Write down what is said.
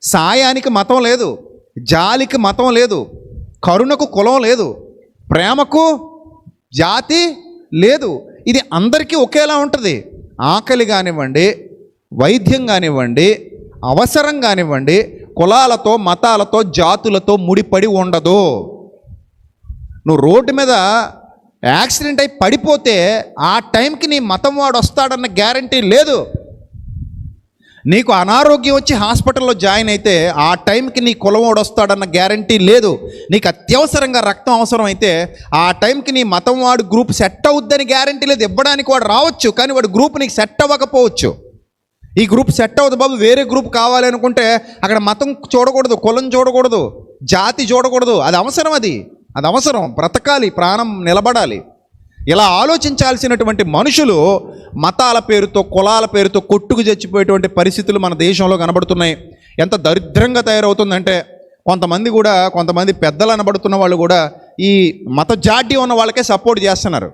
సాయానికి మతం లేదు, జాలికి మతం లేదు, కరుణకు కులం లేదు, ప్రేమకు జాతి లేదు. ఇది అందరికీ ఒకేలా ఉంటుంది. ఆకలి కానివ్వండి, వైద్యం కానివ్వండి, అవసరం కానివ్వండి, కులాలతో, మతాలతో, జాతులతో ముడిపడి ఉండదు. నువ్వు రోడ్డు మీద యాక్సిడెంట్ అయి పడిపోతే ఆ టైంకి నీ మతం వాడు వస్తాడన్న గ్యారంటీ లేదు. నీకు అనారోగ్యం వచ్చి హాస్పిటల్లో జాయిన్ అయితే ఆ టైంకి నీ కులవాడు వస్తాడన్న గ్యారంటీ లేదు. నీకు అత్యవసరంగా రక్తం అవసరం అయితే ఆ టైంకి నీ మతం వాడు గ్రూప్ సెట్ అవుద్దని గ్యారంటీ లేదు. ఇవ్వడానికి వాడు రావచ్చు, కానీ వాడు గ్రూప్ నీకు సెట్ అవ్వకపోవచ్చు. ఈ గ్రూప్ సెట్ అవ్వదు బాబు, వేరే గ్రూప్ కావాలి అనుకుంటే అక్కడ మతం చూడకూడదు, కులం చూడకూడదు, జాతి చూడకూడదు. అది అవసరం, అది అవసరం. బ్రతకాలి, ప్రాణం నిలబడాలి. ఇలా ఆలోచించాల్సినటువంటి మనుషులు మతాల పేరుతో, కులాల పేరుతో కొట్టుకు చచ్చిపోయేటువంటి పరిస్థితులు మన దేశంలో కనబడుతున్నాయి. ఎంత దరిద్రంగా తయారవుతుందంటే కొంతమంది పెద్దలు అనబడుతున్న వాళ్ళు కూడా ఈ మత జాడ్యం ఉన్న వాళ్ళకే సపోర్ట్ చేస్తున్నారు.